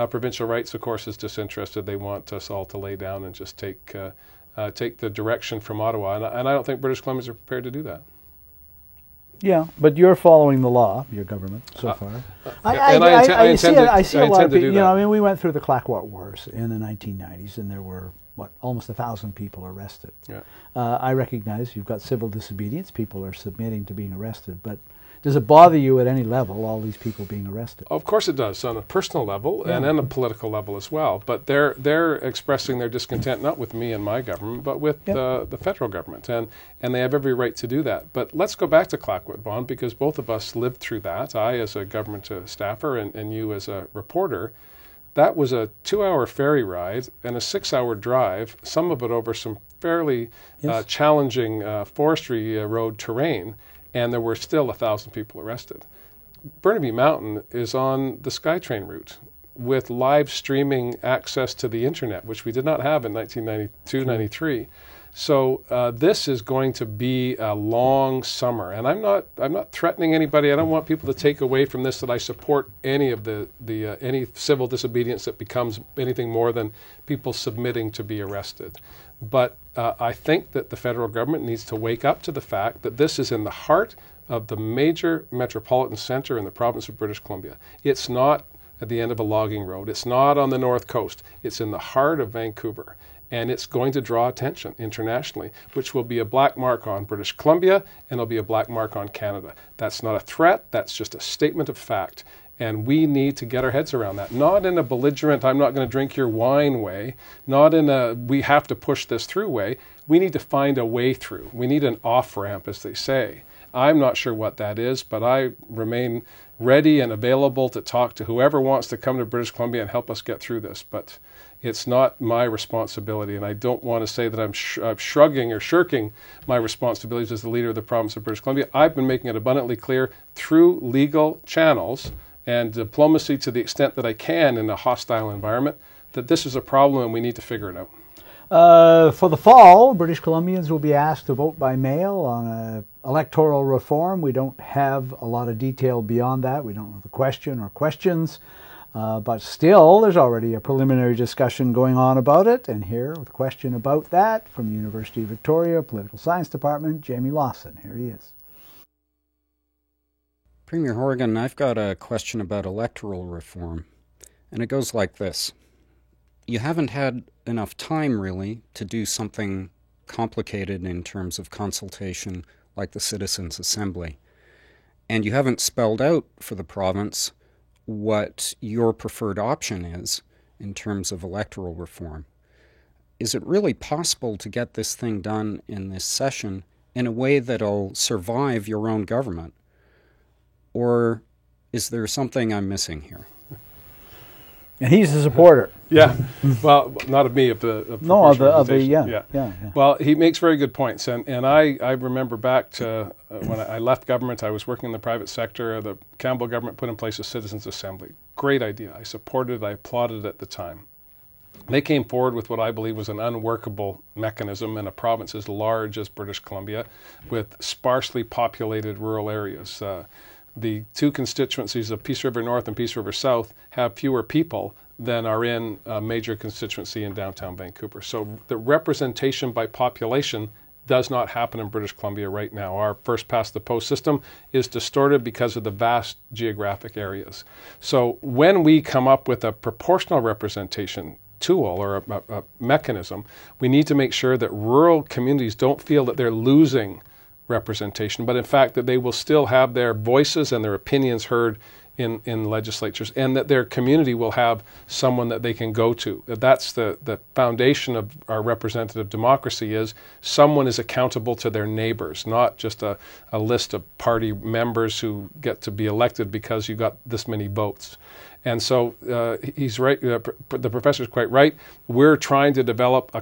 provincial rights, of course, is disinterested. They want us all to lay down and just take the direction from Ottawa. And I don't think British Columbians are prepared to do that. Yeah, but you're following the law, your government, so far. I see a lot of people. You know, I mean, we went through the Clayoquot Wars in the 1990s, and there were almost 1,000 people arrested. Yeah. I recognize you've got civil disobedience. People are submitting to being arrested, but does it bother you at any level, all these people being arrested? Of course it does, on a personal level and on a political level as well. But they're expressing their discontent not with me and my government, but with the federal government, and they have every right to do that. But let's go back to Clayoquot Bond, because both of us lived through that. I as a government staffer and you as a reporter. That was a 2-hour ferry ride and a 6-hour drive, some of it over some fairly challenging forestry road terrain. And there were still 1,000 people arrested. Burnaby Mountain is on the SkyTrain route with live streaming access to the internet, which we did not have in 1992-93. So this is going to be a long summer, and I'm not threatening anybody. I don't want people to take away from this that I support any of any civil disobedience that becomes anything more than people submitting to be arrested. But I think that the federal government needs to wake up to the fact that this is in the heart of the major metropolitan center in the province of British Columbia. It's not at the end of a logging road. It's not on the north coast. It's in the heart of Vancouver. And it's going to draw attention internationally, which will be a black mark on British Columbia, and it'll be a black mark on Canada. That's not a threat. That's just a statement of fact. And we need to get our heads around that. Not in a belligerent, I'm not going to drink your wine way, not in a, we have to push this through way. We need to find a way through. We need an off-ramp, as they say. I'm not sure what that is, but I remain ready and available to talk to whoever wants to come to British Columbia and help us get through this. But it's not my responsibility, and I don't want to say that I'm shrugging or shirking my responsibilities as the leader of the province of British Columbia. I've been making it abundantly clear through legal channels and diplomacy to the extent that I can in a hostile environment that this is a problem and we need to figure it out. For the fall, British Columbians will be asked to vote by mail on electoral reform. We don't have a lot of detail beyond that. We don't know the question or questions. But still, there's already a preliminary discussion going on about it. And here, with a question about that from the University of Victoria Political Science Department, Jamie Lawson. Here he is. Premier Horgan, I've got a question about electoral reform. And it goes like this. You haven't had enough time, really, to do something complicated in terms of consultation like the Citizens' Assembly. And you haven't spelled out for the province what your preferred option is in terms of electoral reform. Is it really possible to get this thing done in this session in a way that'll survive your own government? Or is there something I'm missing here? And he's a supporter. Yeah, well, not of me, of the yeah. Well, he makes very good points, and I remember back to when I left government, I was working in the private sector. The Campbell government put in place a Citizens' Assembly. Great idea. I supported it. I applauded it at the time. They came forward with what I believe was an unworkable mechanism in a province as large as British Columbia, with sparsely populated rural areas. The two constituencies of Peace River North and Peace River South have fewer people than are in a major constituency in downtown Vancouver. So the representation by population does not happen in British Columbia right now. Our first-past-the-post system is distorted because of the vast geographic areas. So when we come up with a proportional representation tool or a mechanism, we need to make sure that rural communities don't feel that they're losing representation, but in fact that they will still have their voices and their opinions heard in legislatures, and that their community will have someone that they can go to. That's the foundation of our representative democracy, is someone is accountable to their neighbors, not just a list of party members who get to be elected because you got this many votes. And so he's right, the professor's quite right. We're trying to develop a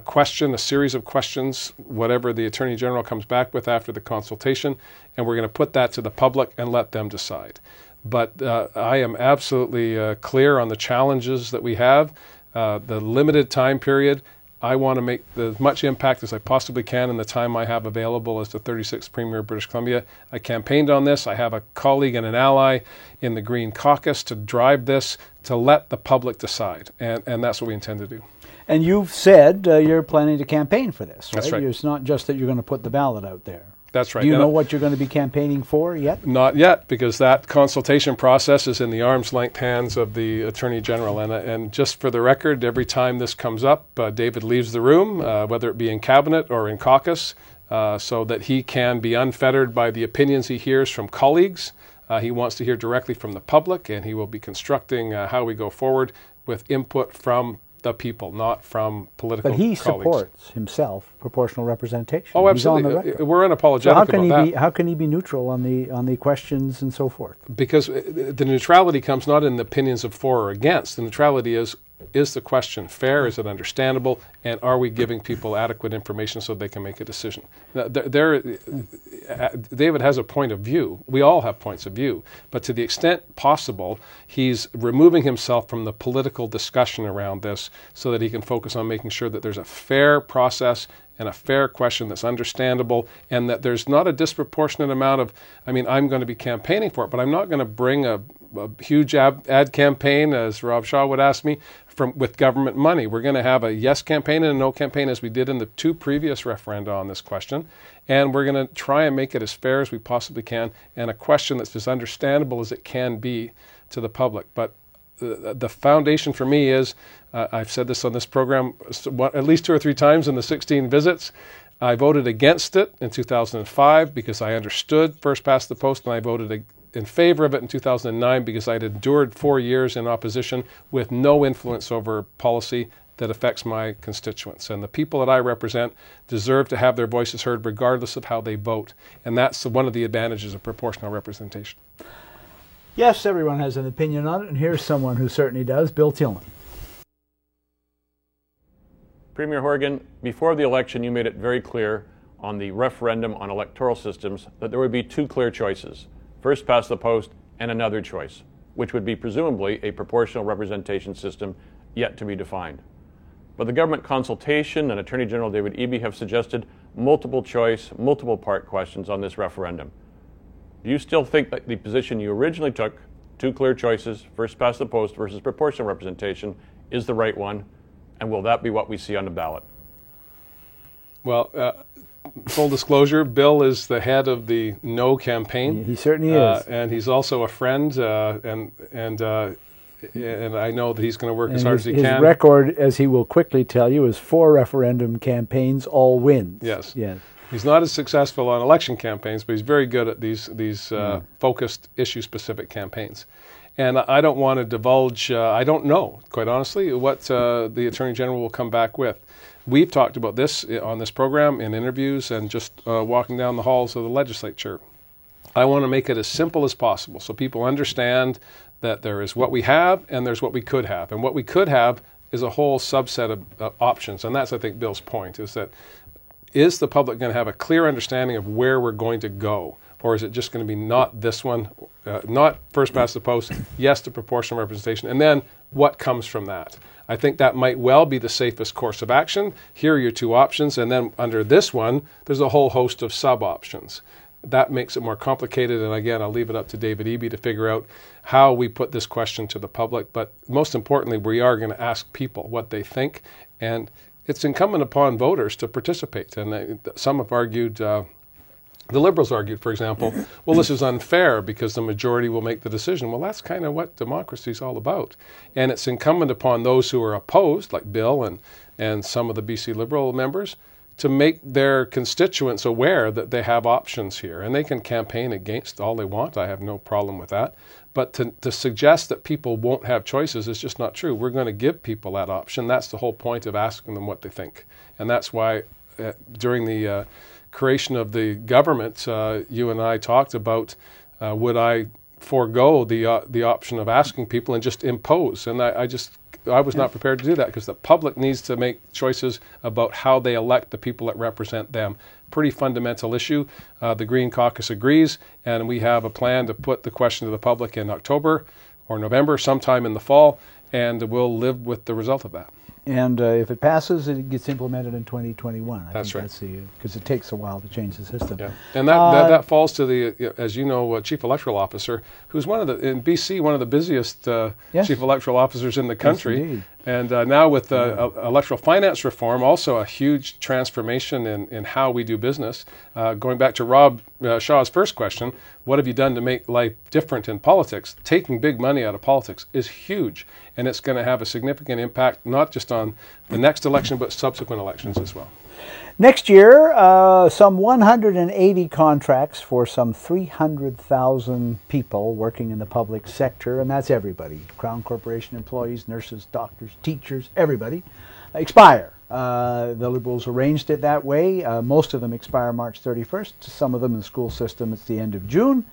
series of questions, whatever the Attorney General comes back with after the consultation, and we're going to put that to the public and let them decide. But I am absolutely clear on the challenges that we have, the limited time period. I want to make as much impact as I possibly can in the time I have available as the 36th Premier of British Columbia. I campaigned on this. I have a colleague and an ally in the Green Caucus to drive this, to let the public decide. And that's what we intend to do. And you've said you're planning to campaign for this, right? That's right. It's not just that you're going to put the ballot out there. That's right. Do you know what you're going to be campaigning for yet? Not yet, because that consultation process is in the arm's length hands of the Attorney General. And just for the record, every time this comes up, David leaves the room, whether it be in Cabinet or in caucus, so that he can be unfettered by the opinions he hears from colleagues. He wants to hear directly from the public, and he will be constructing how we go forward with input from the people, not from political colleagues. But he supports himself proportional representation. Oh, absolutely. We're unapologetic so about that. How can he be neutral on the questions and so forth? Because the neutrality comes not in the opinions of for or against. The neutrality is the question fair? Is it understandable? And are we giving people adequate information so they can make a decision? David has a point of view. We all have points of view. But to the extent possible, he's removing himself from the political discussion around this so that he can focus on making sure that there's a fair process and a fair question that's understandable, and that there's not a disproportionate amount of, I'm going to be campaigning for it, but I'm not going to bring a huge ad campaign, as Rob Shaw would ask me, with government money. We're going to have a yes campaign and a no campaign, as we did in the two previous referenda on this question, and we're going to try and make it as fair as we possibly can, and a question that's as understandable as it can be to the public. But the foundation for me is, I've said this on this program at least 2 or 3 times in the 16 visits. I voted against it in 2005 because I understood first past the post, and I voted in favor of it in 2009 because I'd endured 4 years in opposition with no influence over policy that affects my constituents. And the people that I represent deserve to have their voices heard regardless of how they vote. And that's one of the advantages of proportional representation. Yes, everyone has an opinion on it, and here's someone who certainly does, Bill Tillman. Premier Horgan, before the election, you made it very clear on the referendum on electoral systems that there would be 2 clear choices, first past the post and another choice, which would be presumably a proportional representation system yet to be defined. But the government consultation and Attorney General David Eby have suggested multiple choice, multiple part questions on this referendum. Do you still think that the position you originally took, 2 clear choices, first past the post versus proportional representation, is the right one? And will that be what we see on the ballot? Well, full disclosure, Bill is the head of the No campaign. He certainly is. And he's also a friend, and and I know that he's going to work as And hard as he his can. record, as he will quickly tell you, is 4 referendum campaigns, all wins. Yes. Yes. He's not as successful on election campaigns, but he's very good at these focused, issue-specific campaigns. And I don't want to divulge, I don't know, quite honestly, what the Attorney General will come back with. We've talked about this on this program in interviews and just walking down the halls of the legislature. I want to make it as simple as possible so people understand that there is what we have and there's what we could have. And what we could have is a whole subset of options. And that's, I think, Bill's point, is that is the public going to have a clear understanding of where we're going to go? Or is it just going to be not this one, not first past the post, yes to proportional representation, and then what comes from that? I think that might well be the safest course of action. Here are your 2 options, and then under this one, there's a whole host of sub-options. That makes it more complicated, and again, I'll leave it up to David Eby to figure out how we put this question to the public. But most importantly, we are going to ask people what they think, and it's incumbent upon voters to participate. And some have argued, the Liberals argued, for example, well, this is unfair because the majority will make the decision. Well, that's kind of what democracy is all about. And it's incumbent upon those who are opposed, like Bill and some of the BC Liberal members, to make their constituents aware that they have options here. And they can campaign against all they want. I have no problem with that. But to suggest that people won't have choices is just not true. We're going to give people that option. That's the whole point of asking them what they think. And that's why during the creation of the government, you and I talked about would I forego the option of asking people and just impose. And I was not prepared to do that because the public needs to make choices about how they elect the people that represent them. Pretty fundamental issue. The Green Caucus agrees, and we have a plan to put the question to the public in October or November, sometime in the fall, and we'll live with the result of that. And if it passes, it gets implemented in 2021. That's right. Because it takes a while to change the system. Yeah. And that falls to the, as you know, Chief Electoral Officer, who's in BC, one of the busiest Chief Electoral Officers in the country. Yes, and now with electoral finance reform, also a huge transformation in how we do business. Going back to Rob Shaw's first question, what have you done to make life different in politics? Taking big money out of politics is huge, and it's going to have a significant impact, not just on the next election, but subsequent elections as well. Next year, some 180 contracts for some 300,000 people working in the public sector, and that's everybody. Crown Corporation employees, nurses, doctors, teachers, everybody, expire. The Liberals arranged it that way. Most of them expire March 31st. Some of them in the school system, it's the end of June.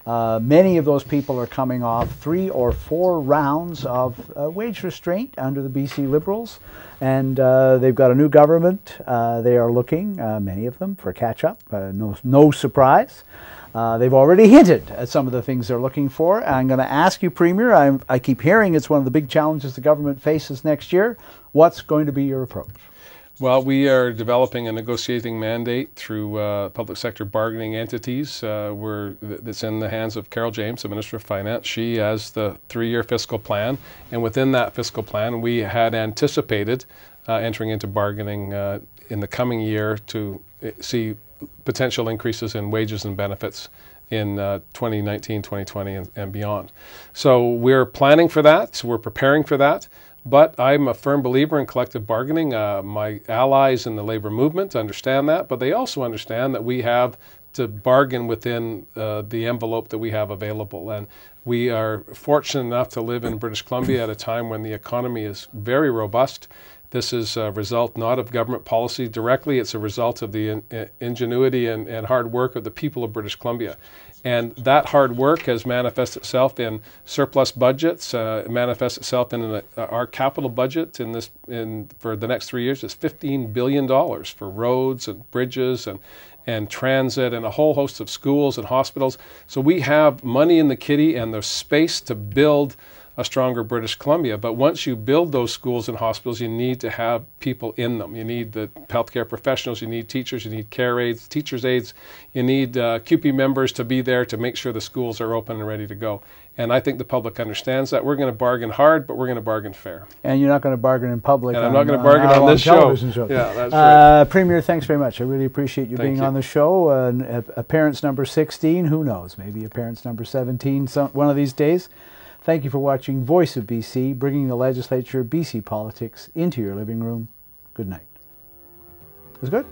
Many of those people are coming off 3 or 4 rounds of wage restraint under the BC Liberals, and they've got a new government. They are looking, many of them, for catch-up. No surprise. They've already hinted at some of the things they're looking for. I'm going to ask you, Premier, I keep hearing it's one of the big challenges the government faces next year. What's going to be your approach? Well, we are developing a negotiating mandate through public sector bargaining entities. It's in the hands of Carol James, the Minister of Finance. She has the 3-year fiscal plan, and within that fiscal plan, we had anticipated entering into bargaining in the coming year to see potential increases in wages and benefits in 2019, 2020, and beyond. So we're planning for that. We're preparing for that. But I'm a firm believer in collective bargaining. My allies in the labor movement understand that, but they also understand that we have to bargain within the envelope that we have available. And we are fortunate enough to live in British Columbia at a time when the economy is very robust. This is a result not of government policy directly, it's a result of the ingenuity and hard work of the people of British Columbia. And that hard work has manifested itself in surplus budgets, manifests itself in our capital budget for the next 3 years is $15 billion for roads and bridges and transit and a whole host of schools and hospitals. So we have money in the kitty and the space to build a stronger British Columbia. But once you build those schools and hospitals, you need to have people in them. You need the healthcare professionals, you need teachers, you need care aides, teachers' aides, you need CUPE members to be there to make sure the schools are open and ready to go. And I think the public understands that. We're going to bargain hard, but we're going to bargain fair. And you're not going to bargain in public. And I'm not going to bargain on this show. Yeah, that's right. Premier, thanks very much. I really appreciate you being on the show. Appearance number 16, who knows? Maybe appearance number 17 one of these days. Thank you for watching Voice of BC, bringing the legislature BC politics into your living room. Good night. It was good?